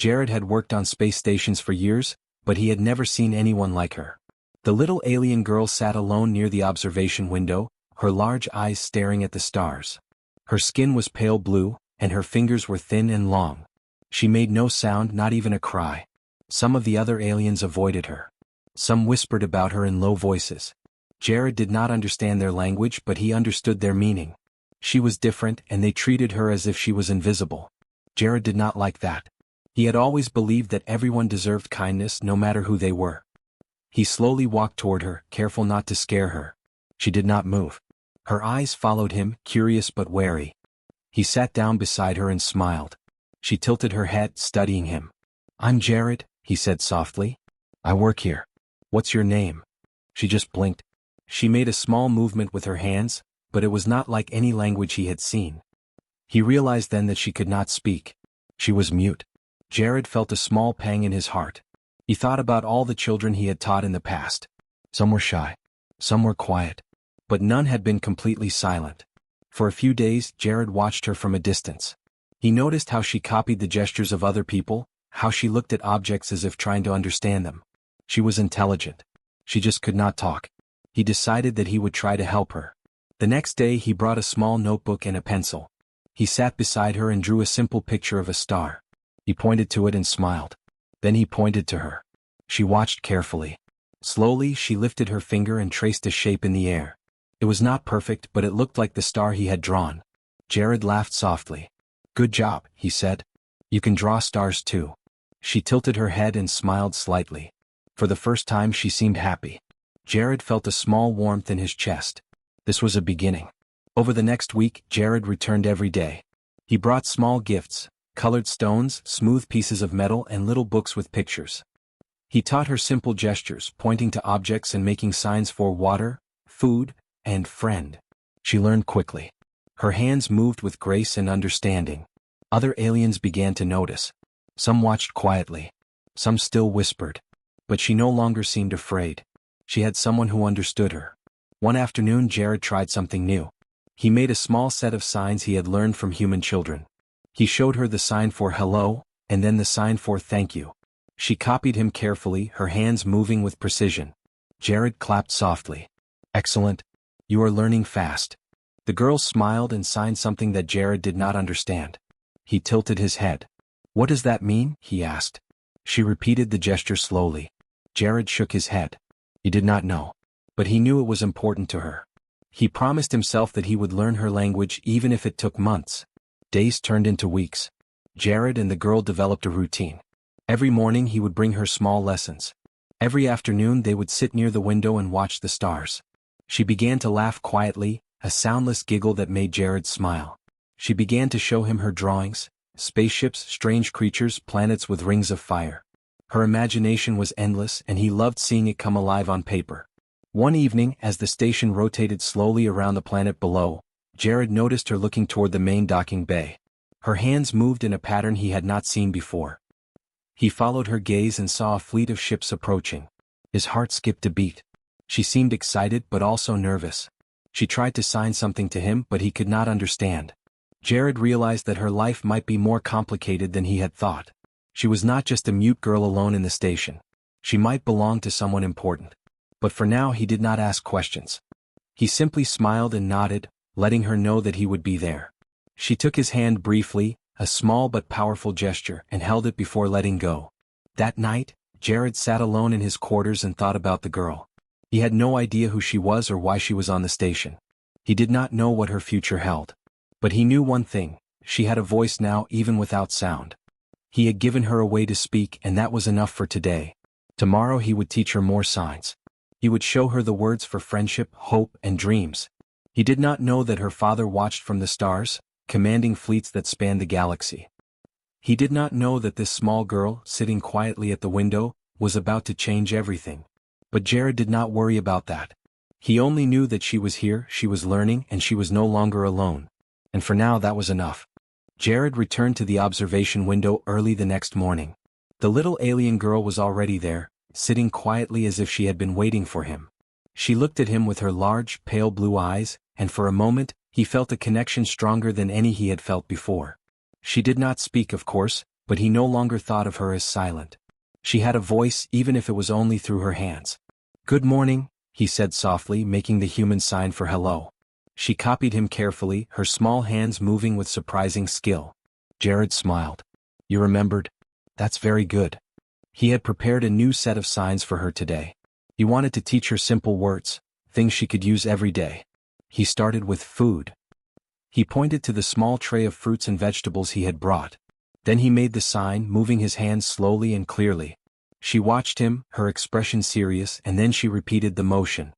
Jared had worked on space stations for years, but he had never seen anyone like her. The little alien girl sat alone near the observation window, her large eyes staring at the stars. Her skin was pale blue, and her fingers were thin and long. She made no sound, not even a cry. Some of the other aliens avoided her. Some whispered about her in low voices. Jared did not understand their language, but he understood their meaning. She was different, and they treated her as if she was invisible. Jared did not like that. He had always believed that everyone deserved kindness no matter who they were. He slowly walked toward her, careful not to scare her. She did not move. Her eyes followed him, curious but wary. He sat down beside her and smiled. She tilted her head, studying him. "I'm Jared," he said softly. "I work here. What's your name?" She just blinked. She made a small movement with her hands, but it was not like any language he had seen. He realized then that she could not speak. She was mute. Jared felt a small pang in his heart. He thought about all the children he had taught in the past. Some were shy. Some were quiet. But none had been completely silent. For a few days, Jared watched her from a distance. He noticed how she copied the gestures of other people, how she looked at objects as if trying to understand them. She was intelligent. She just could not talk. He decided that he would try to help her. The next day he brought a small notebook and a pencil. He sat beside her and drew a simple picture of a star. He pointed to it and smiled. Then he pointed to her. She watched carefully. Slowly she lifted her finger and traced a shape in the air. It was not perfect, but it looked like the star he had drawn. Jared laughed softly. "Good job," he said. "You can draw stars too." She tilted her head and smiled slightly. For the first time she seemed happy. Jared felt a small warmth in his chest. This was a beginning. Over the next week, Jared returned every day. He brought small gifts, colored stones, smooth pieces of metal, and little books with pictures. He taught her simple gestures, pointing to objects and making signs for water, food, and friend. She learned quickly. Her hands moved with grace and understanding. Other aliens began to notice. Some watched quietly. Some still whispered. But she no longer seemed afraid. She had someone who understood her. One afternoon Jared tried something new. He made a small set of signs he had learned from human children. He showed her the sign for hello, and then the sign for thank you. She copied him carefully, her hands moving with precision. Jared clapped softly. "Excellent. You are learning fast." The girl smiled and signed something that Jared did not understand. He tilted his head. "What does that mean?" he asked. She repeated the gesture slowly. Jared shook his head. He did not know. But he knew it was important to her. He promised himself that he would learn her language even if it took months. Days turned into weeks. Jared and the girl developed a routine. Every morning he would bring her small lessons. Every afternoon they would sit near the window and watch the stars. She began to laugh quietly, a soundless giggle that made Jared smile. She began to show him her drawings, spaceships, strange creatures, planets with rings of fire. Her imagination was endless and he loved seeing it come alive on paper. One evening, as the station rotated slowly around the planet below, Jared noticed her looking toward the main docking bay. Her hands moved in a pattern he had not seen before. He followed her gaze and saw a fleet of ships approaching. His heart skipped a beat. She seemed excited but also nervous. She tried to sign something to him, but he could not understand. Jared realized that her life might be more complicated than he had thought. She was not just a mute girl alone in the station. She might belong to someone important. But for now he did not ask questions. He simply smiled and nodded, letting her know that he would be there. She took his hand briefly, a small but powerful gesture, and held it before letting go. That night, Jared sat alone in his quarters and thought about the girl. He had no idea who she was or why she was on the station. He did not know what her future held. But he knew one thing: she had a voice now, even without sound. He had given her a way to speak, and that was enough for today. Tomorrow he would teach her more signs. He would show her the words for friendship, hope, and dreams. He did not know that her father watched from the stars, commanding fleets that spanned the galaxy. He did not know that this small girl, sitting quietly at the window, was about to change everything. But Jared did not worry about that. He only knew that she was here, she was learning, and she was no longer alone. And for now that was enough. Jared returned to the observation window early the next morning. The little alien girl was already there, sitting quietly as if she had been waiting for him. She looked at him with her large, pale blue eyes, and for a moment, he felt a connection stronger than any he had felt before. She did not speak, of course, but he no longer thought of her as silent. She had a voice even if it was only through her hands. "Good morning," he said softly, making the human sign for hello. She copied him carefully, her small hands moving with surprising skill. Jared smiled. "You remembered? That's very good." He had prepared a new set of signs for her today. He wanted to teach her simple words, things she could use every day. He started with food. He pointed to the small tray of fruits and vegetables he had brought. Then he made the sign, moving his hands slowly and clearly. She watched him, her expression serious, and then she repeated the motion.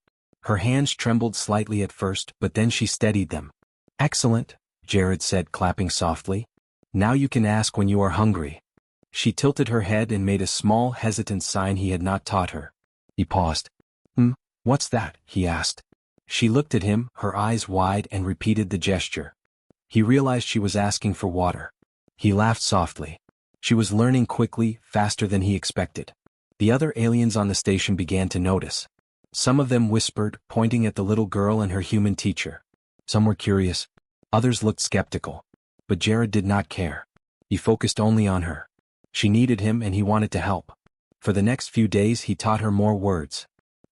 Her hands trembled slightly at first, but then she steadied them. "Excellent," Jared said, clapping softly. "Now you can ask when you are hungry." She tilted her head and made a small, hesitant sign he had not taught her. He paused. What's that?" he asked. She looked at him, her eyes wide, and repeated the gesture. He realized she was asking for water. He laughed softly. She was learning quickly, faster than he expected. The other aliens on the station began to notice. Some of them whispered, pointing at the little girl and her human teacher. Some were curious. Others looked skeptical. But Jared did not care. He focused only on her. She needed him and he wanted to help. For the next few days he taught her more words.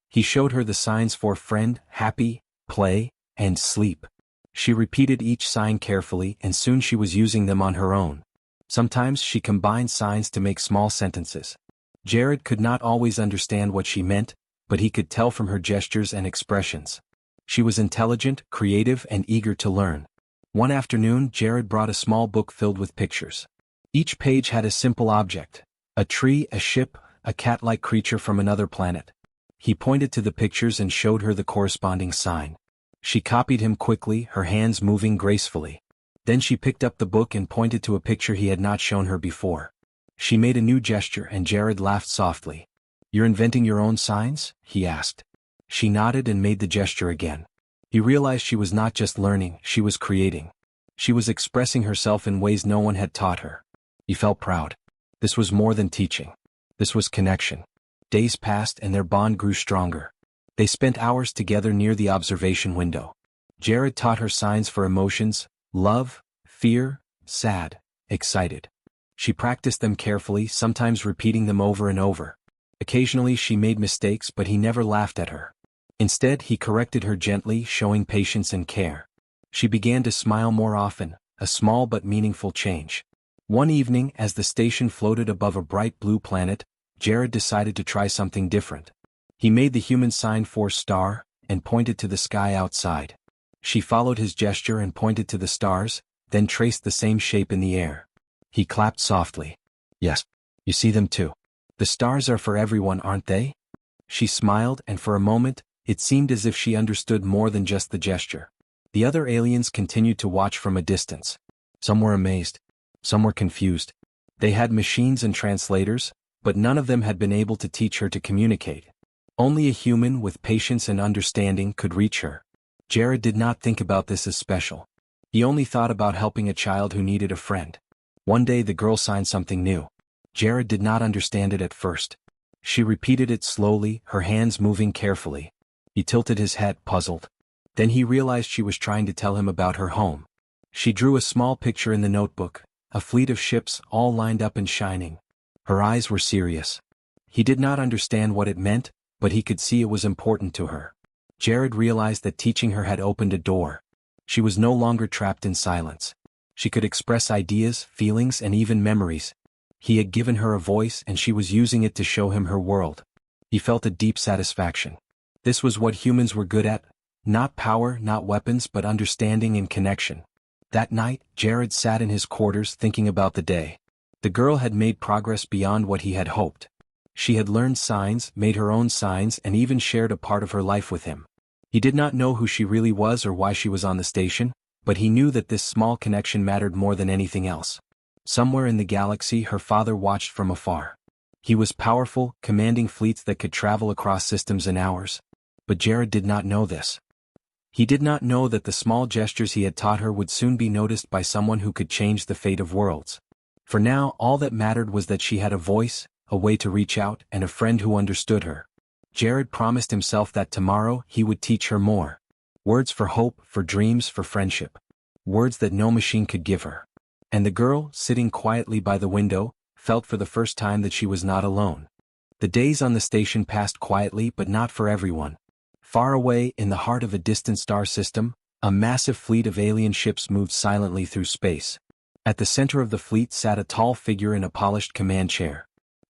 He showed her the signs for friend, happy, play, and sleep. She repeated each sign carefully and soon she was using them on her own. Sometimes she combined signs to make small sentences. Jared could not always understand what she meant, but he could tell from her gestures and expressions. She was intelligent, creative, and eager to learn. One afternoon, Jared brought a small book filled with pictures. Each page had a simple object: a tree, a ship, a cat-like creature from another planet. He pointed to the pictures and showed her the corresponding sign. She copied him quickly, her hands moving gracefully. Then she picked up the book and pointed to a picture he had not shown her before. She made a new gesture and Jared laughed softly. "You're inventing your own signs?" he asked. She nodded and made the gesture again. He realized she was not just learning, she was creating. She was expressing herself in ways no one had taught her. He felt proud. This was more than teaching. This was connection. Days passed and their bond grew stronger. They spent hours together near the observation window. Jared taught her signs for emotions: love, fear, sad, excited. She practiced them carefully, sometimes repeating them over and over. Occasionally she made mistakes, but he never laughed at her. Instead, he corrected her gently, showing patience and care. She began to smile more often, a small but meaningful change. One evening, as the station floated above a bright blue planet, Jared decided to try something different. He made the human sign for star, and pointed to the sky outside. She followed his gesture and pointed to the stars, then traced the same shape in the air. He clapped softly. "Yes, you see them too. The stars are for everyone, aren't they?" She smiled, and for a moment, it seemed as if she understood more than just the gesture. The other aliens continued to watch from a distance. Some were amazed. Some were confused. They had machines and translators, but none of them had been able to teach her to communicate. Only a human with patience and understanding could reach her. Jared did not think about this as special. He only thought about helping a child who needed a friend. One day the girl signed something new. Jared did not understand it at first. She repeated it slowly, her hands moving carefully. He tilted his head, puzzled. Then he realized she was trying to tell him about her home. She drew a small picture in the notebook, a fleet of ships all lined up and shining. Her eyes were serious. He did not understand what it meant, but he could see it was important to her. Jared realized that teaching her had opened a door. She was no longer trapped in silence. She could express ideas, feelings, and even memories. He had given her a voice and she was using it to show him her world. He felt a deep satisfaction. This was what humans were good at. Not power, not weapons, but understanding and connection. That night, Jared sat in his quarters thinking about the day. The girl had made progress beyond what he had hoped. She had learned signs, made her own signs, and even shared a part of her life with him. He did not know who she really was or why she was on the station, but he knew that this small connection mattered more than anything else. Somewhere in the galaxy, her father watched from afar. He was powerful, commanding fleets that could travel across systems in hours. But Jared did not know this. He did not know that the small gestures he had taught her would soon be noticed by someone who could change the fate of worlds. For now, all that mattered was that she had a voice, a way to reach out, and a friend who understood her. Jared promised himself that tomorrow he would teach her more. Words for hope, for dreams, for friendship. Words that no machine could give her. And the girl, sitting quietly by the window, felt for the first time that she was not alone. The days on the station passed quietly, but not for everyone. Far away, in the heart of a distant star system, a massive fleet of alien ships moved silently through space. At the center of the fleet sat a tall figure in a polished command chair.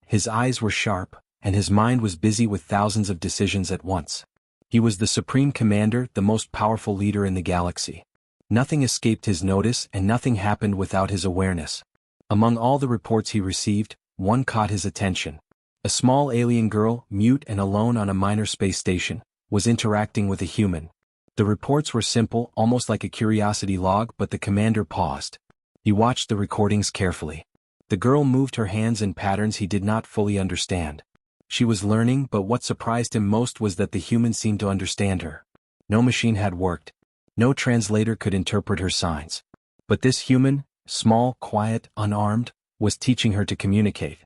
His eyes were sharp, and his mind was busy with thousands of decisions at once. He was the supreme commander, the most powerful leader in the galaxy. Nothing escaped his notice, and nothing happened without his awareness. Among all the reports he received, one caught his attention. A small alien girl, mute and alone on a minor space station, was interacting with a human. The reports were simple, almost like a curiosity log, but the commander paused. He watched the recordings carefully. The girl moved her hands in patterns he did not fully understand. She was learning, but what surprised him most was that the human seemed to understand her. No machine had worked. No translator could interpret her signs. But this human, small, quiet, unarmed, was teaching her to communicate.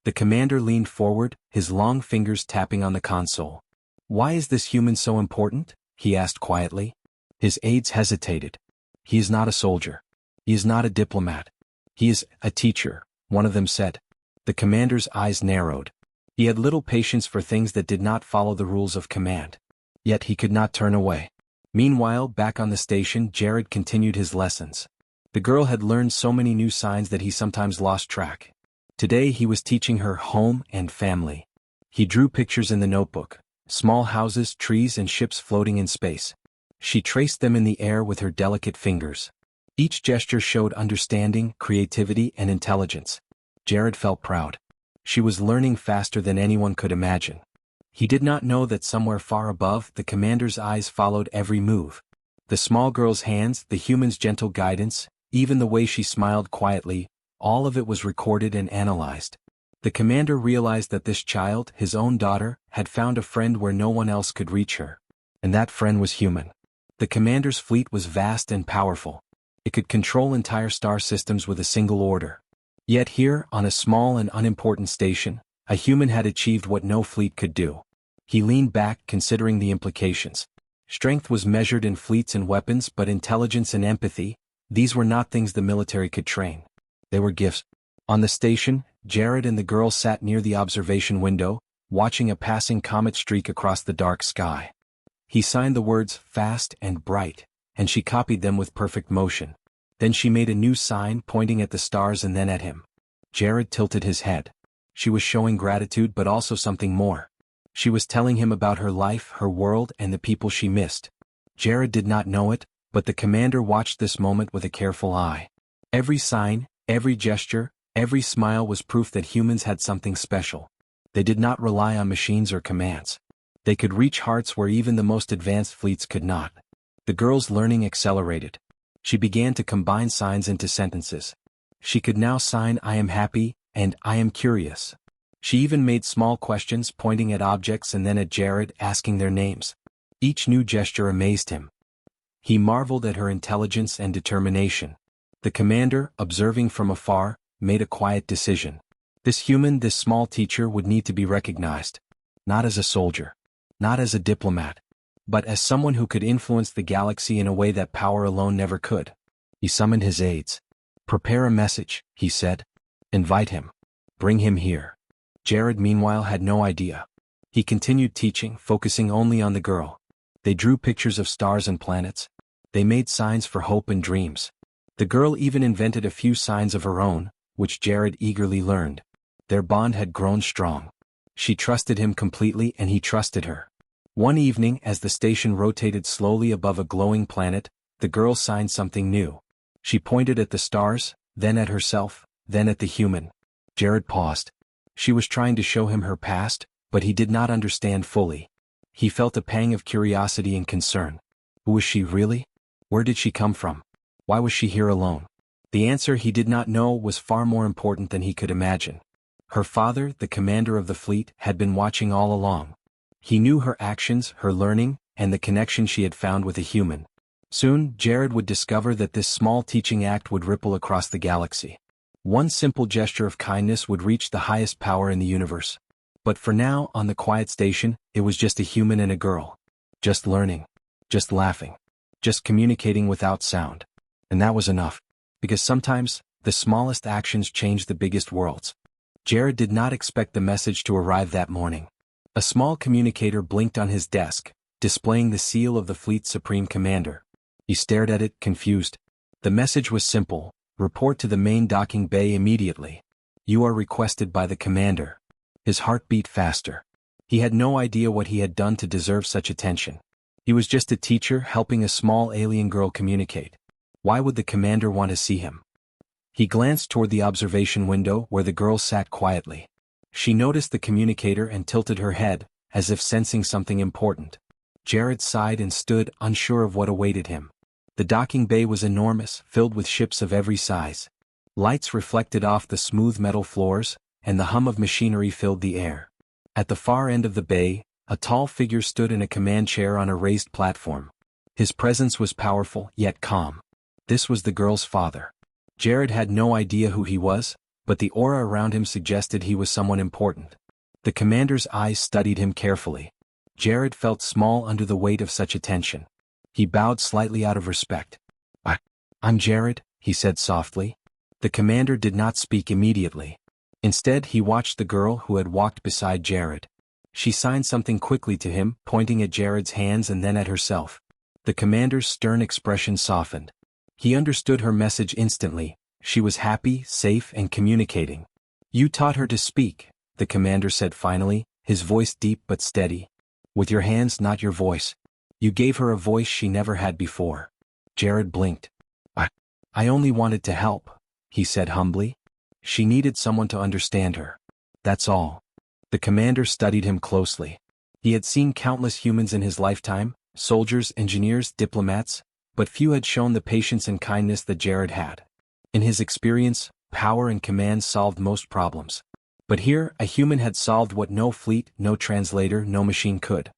The commander leaned forward, his long fingers tapping on the console. "Why is this human so important?" he asked quietly. His aides hesitated. "He is not a soldier. He is not a diplomat. He is a teacher," one of them said. The commander's eyes narrowed. He had little patience for things that did not follow the rules of command. Yet he could not turn away. Meanwhile, back on the station, Jared continued his lessons. The girl had learned so many new signs that he sometimes lost track. Today he was teaching her home and family. He drew pictures in the notebook, small houses, trees, and ships floating in space. She traced them in the air with her delicate fingers. Each gesture showed understanding, creativity, and intelligence. Jared felt proud. She was learning faster than anyone could imagine. He did not know that somewhere far above, the commander's eyes followed every move. The small girl's hands, the human's gentle guidance, even the way she smiled quietly, all of it was recorded and analyzed. The commander realized that this child, his own daughter, had found a friend where no one else could reach her. And that friend was human. The commander's fleet was vast and powerful. It could control entire star systems with a single order. Yet here, on a small and unimportant station, a human had achieved what no fleet could do. He leaned back, considering the implications. Strength was measured in fleets and weapons, but intelligence and empathy, these were not things the military could train. They were gifts. On the station, Jared and the girl sat near the observation window, watching a passing comet streak across the dark sky. He signed the words "fast" and "bright," and she copied them with perfect motion. Then she made a new sign, pointing at the stars and then at him. Jared tilted his head. She was showing gratitude, but also something more. She was telling him about her life, her world, and the people she missed. Jared did not know it, but the commander watched this moment with a careful eye. Every sign, every gesture, every smile was proof that humans had something special. They did not rely on machines or commands. They could reach hearts where even the most advanced fleets could not. The girl's learning accelerated. She began to combine signs into sentences. She could now sign "I am happy" and "I am curious." She even made small questions, pointing at objects and then at Jared, asking their names. Each new gesture amazed him. He marveled at her intelligence and determination. The commander, observing from afar, made a quiet decision. This human, this small teacher, would need to be recognized. Not as a soldier. Not as a diplomat. But as someone who could influence the galaxy in a way that power alone never could. He summoned his aides. "Prepare a message," he said. "Invite him. Bring him here." Jared, meanwhile, had no idea. He continued teaching, focusing only on the girl. They drew pictures of stars and planets. They made signs for hope and dreams. The girl even invented a few signs of her own, which Jared eagerly learned. Their bond had grown strong. She trusted him completely and he trusted her. One evening, as the station rotated slowly above a glowing planet, the girl signed something new. She pointed at the stars, then at herself, then at the human. Jared paused. She was trying to show him her past, but he did not understand fully. He felt a pang of curiosity and concern. Who was she really? Where did she come from? Why was she here alone? The answer he did not know was far more important than he could imagine. Her father, the commander of the fleet, had been watching all along. He knew her actions, her learning, and the connection she had found with a human. Soon, Jared would discover that this small teaching act would ripple across the galaxy. One simple gesture of kindness would reach the highest power in the universe. But for now, on the quiet station, it was just a human and a girl. Just learning. Just laughing. Just communicating without sound. And that was enough. Because sometimes, the smallest actions change the biggest worlds. Jared did not expect the message to arrive that morning. A small communicator blinked on his desk, displaying the seal of the fleet's supreme commander. He stared at it, confused. The message was simple: report to the main docking bay immediately. You are requested by the commander. His heart beat faster. He had no idea what he had done to deserve such attention. He was just a teacher helping a small alien girl communicate. Why would the commander want to see him? He glanced toward the observation window where the girl sat quietly. She noticed the communicator and tilted her head, as if sensing something important. Jared sighed and stood, unsure of what awaited him. The docking bay was enormous, filled with ships of every size. Lights reflected off the smooth metal floors, and the hum of machinery filled the air. At the far end of the bay, a tall figure stood in a command chair on a raised platform. His presence was powerful, yet calm. This was the girl's father. Jared had no idea who he was, but the aura around him suggested he was someone important. The commander's eyes studied him carefully. Jared felt small under the weight of such attention. He bowed slightly out of respect. I'm Jared, he said softly. The commander did not speak immediately. Instead, he watched the girl who had walked beside Jared. She signed something quickly to him, pointing at Jared's hands and then at herself. The commander's stern expression softened. He understood her message instantly. She was happy, safe, and communicating. You taught her to speak, the commander said finally, his voice deep but steady. With your hands, not your voice. You gave her a voice she never had before. Jared blinked. I only wanted to help, he said humbly. She needed someone to understand her. That's all. The commander studied him closely. He had seen countless humans in his lifetime, soldiers, engineers, diplomats, but few had shown the patience and kindness that Jared had. In his experience, power and command solved most problems. But here, a human had solved what no fleet, no translator, no machine could.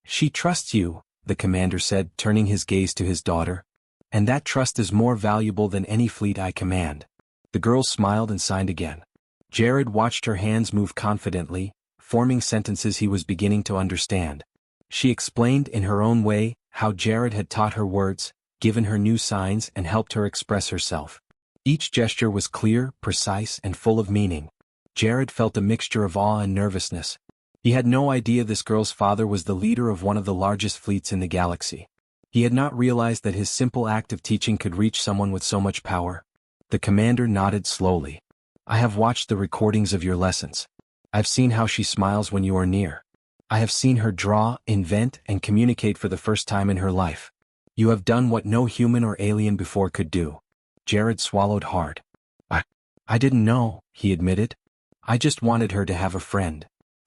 She trusts you, the commander said, turning his gaze to his daughter. And that trust is more valuable than any fleet I command. The girl smiled and signed again. Jared watched her hands move confidently, forming sentences he was beginning to understand. She explained in her own way how Jared had taught her words, given her new signs, and helped her express herself. Each gesture was clear, precise, and full of meaning. Jared felt a mixture of awe and nervousness. He had no idea this girl's father was the leader of one of the largest fleets in the galaxy. He had not realized that his simple act of teaching could reach someone with so much power. The commander nodded slowly. I have watched the recordings of your lessons. I've seen how she smiles when you are near. I have seen her draw, invent, and communicate for the first time in her life. You have done what no human or alien before could do. Jared swallowed hard. I didn't know, he admitted. I just wanted her to have a friend.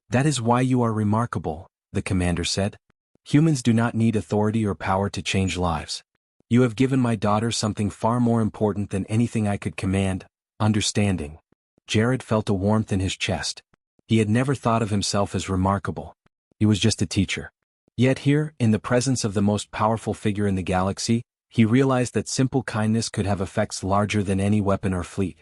That is why you are remarkable, the commander said. Humans do not need authority or power to change lives. You have given my daughter something far more important than anything I could command: understanding. Jared felt a warmth in his chest. He had never thought of himself as remarkable. He was just a teacher. Yet here, in the presence of the most powerful figure in the galaxy, he realized that simple kindness could have effects larger than any weapon or fleet.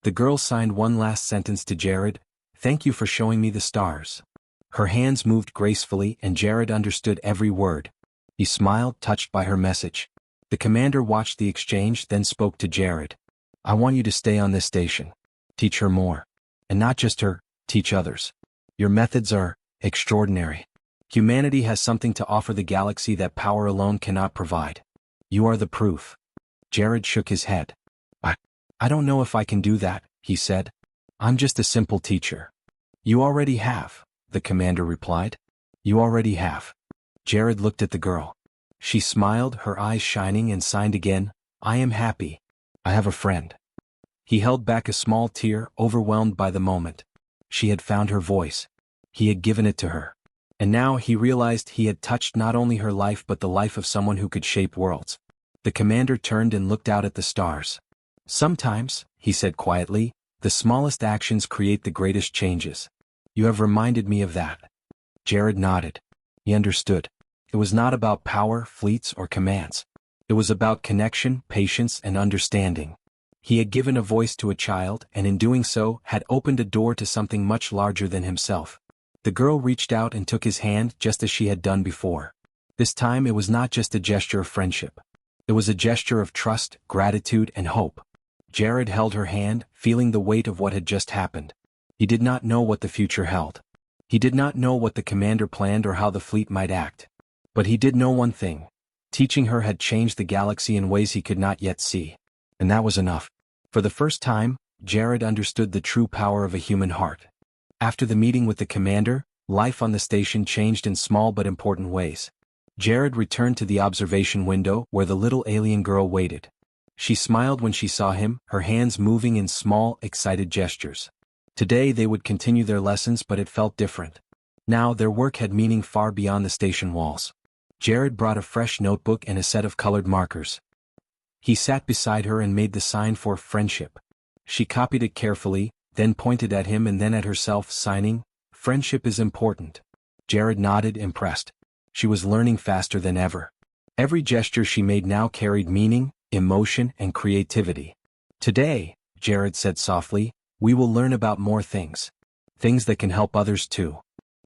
The girl signed one last sentence to Jared: "Thank you for showing me the stars." Her hands moved gracefully and Jared understood every word. He smiled, touched by her message. The commander watched the exchange, then spoke to Jared. I want you to stay on this station. Teach her more. And not just her, teach others. Your methods are extraordinary. Humanity has something to offer the galaxy that power alone cannot provide. You are the proof. Jared shook his head. I don't know if I can do that, he said. I'm just a simple teacher. You already have, the commander replied. You already have. Jared looked at the girl. She smiled, her eyes shining, and signed again. I am happy. I have a friend. He held back a small tear, overwhelmed by the moment. She had found her voice. He had given it to her. And now he realized he had touched not only her life but the life of someone who could shape worlds. The commander turned and looked out at the stars. Sometimes, he said quietly, the smallest actions create the greatest changes. You have reminded me of that. Jared nodded. He understood. It was not about power, fleets, or commands. It was about connection, patience, and understanding. He had given a voice to a child, and in doing so, had opened a door to something much larger than himself. The girl reached out and took his hand just as she had done before. This time it was not just a gesture of friendship. It was a gesture of trust, gratitude, and hope. Jared held her hand, feeling the weight of what had just happened. He did not know what the future held. He did not know what the commander planned or how the fleet might act. But he did know one thing. Teaching her had changed the galaxy in ways he could not yet see. And that was enough. For the first time, Jared understood the true power of a human heart. After the meeting with the commander, life on the station changed in small but important ways. Jared returned to the observation window where the little alien girl waited. She smiled when she saw him, her hands moving in small, excited gestures. Today they would continue their lessons, but it felt different. Now their work had meaning far beyond the station walls. Jared brought a fresh notebook and a set of colored markers. He sat beside her and made the sign for friendship. She copied it carefully, then pointed at him and then at herself, signing, "Friendship is important." Jared nodded, impressed. She was learning faster than ever. Every gesture she made now carried meaning, emotion, and creativity. "Today," Jared said softly, "we will learn about more things. Things that can help others too."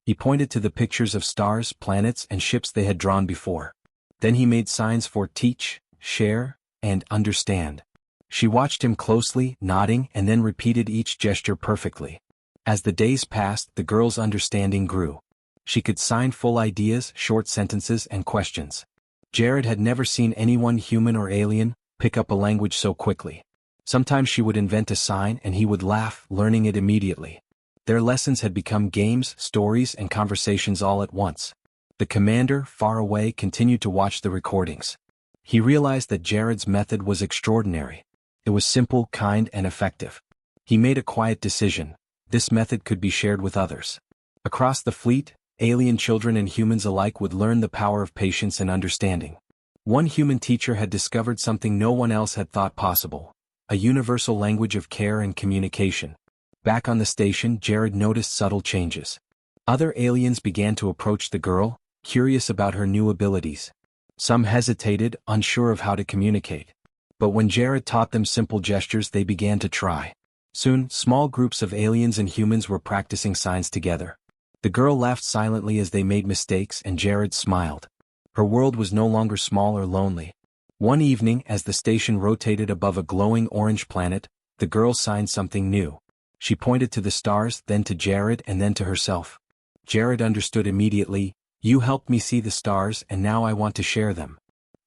He pointed to the pictures of stars, planets, and ships they had drawn before. Then he made signs for teach, share, and understand. She watched him closely, nodding, and then repeated each gesture perfectly. As the days passed, the girl's understanding grew. She could sign full ideas, short sentences, and questions. Jared had never seen anyone, human or alien, pick up a language so quickly. Sometimes she would invent a sign and he would laugh, learning it immediately. Their lessons had become games, stories, and conversations all at once. The commander, far away, continued to watch the recordings. He realized that Jared's method was extraordinary. It was simple, kind, and effective. He made a quiet decision. This method could be shared with others. Across the fleet, alien children and humans alike would learn the power of patience and understanding. One human teacher had discovered something no one else had thought possible: a universal language of care and communication. Back on the station, Jared noticed subtle changes. Other aliens began to approach the girl, curious about her new abilities. Some hesitated, unsure of how to communicate. But when Jared taught them simple gestures, they began to try. Soon, small groups of aliens and humans were practicing signs together. The girl laughed silently as they made mistakes, and Jared smiled. Her world was no longer small or lonely. One evening, as the station rotated above a glowing orange planet, the girl signed something new. She pointed to the stars, then to Jared, and then to herself. Jared understood immediately. "You helped me see the stars, and now I want to share them."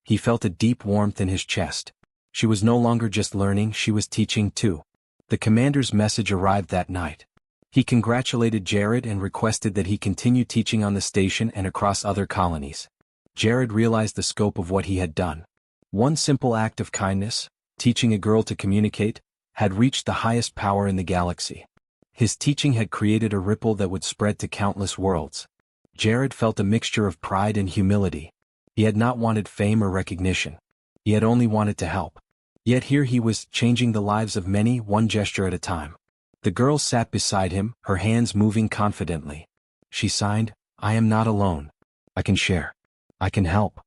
He felt a deep warmth in his chest. She was no longer just learning, she was teaching too. The commander's message arrived that night. He congratulated Jared and requested that he continue teaching on the station and across other colonies. Jared realized the scope of what he had done. One simple act of kindness, teaching a girl to communicate, had reached the highest power in the galaxy. His teaching had created a ripple that would spread to countless worlds. Jared felt a mixture of pride and humility. He had not wanted fame or recognition. He had only wanted to help. Yet here he was, changing the lives of many, one gesture at a time. The girl sat beside him, her hands moving confidently. She signed, "I am not alone. I can share. I can help."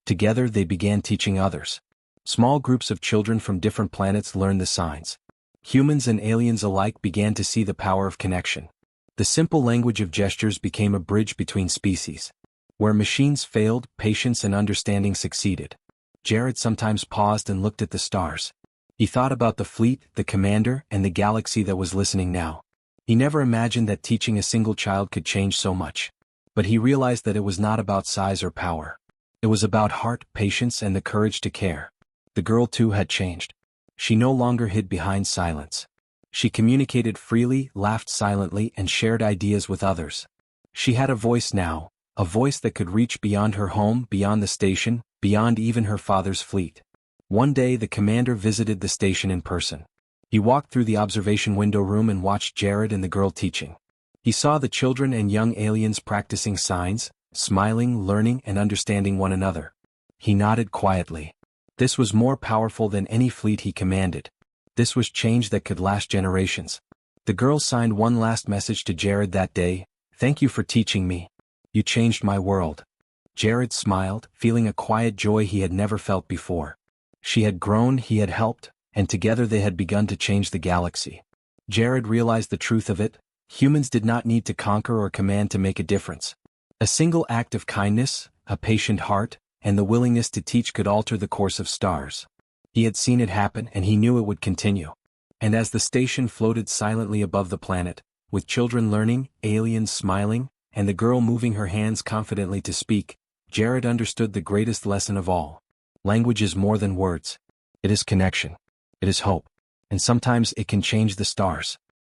Together they began teaching others. Small groups of children from different planets learned the signs. Humans and aliens alike began to see the power of connection. The simple language of gestures became a bridge between species. Where machines failed, patience and understanding succeeded. Jared sometimes paused and looked at the stars. He thought about the fleet, the commander, and the galaxy that was listening now. He never imagined that teaching a single child could change so much. But he realized that it was not about size or power. It was about heart, patience, and the courage to care. The girl too had changed. She no longer hid behind silence. She communicated freely, laughed silently, and shared ideas with others. She had a voice now, a voice that could reach beyond her home, beyond the station, beyond even her father's fleet. One day the commander visited the station in person. He walked through the observation window room and watched Jared and the girl teaching. He saw the children and young aliens practicing signs, smiling, learning, and understanding one another. He nodded quietly. This was more powerful than any fleet he commanded. This was change that could last generations. The girl signed one last message to Jared that day: "Thank you for teaching me. You changed my world." Jared smiled, feeling a quiet joy he had never felt before. She had grown, he had helped, and together they had begun to change the galaxy. Jared realized the truth of it: humans did not need to conquer or command to make a difference. A single act of kindness, a patient heart, and the willingness to teach could alter the course of stars. He had seen it happen and he knew it would continue. And as the station floated silently above the planet, with children learning, aliens smiling, and the girl moving her hands confidently to speak, Jared understood the greatest lesson of all. Language is more than words. It is connection. It is hope. And sometimes it can change the stars.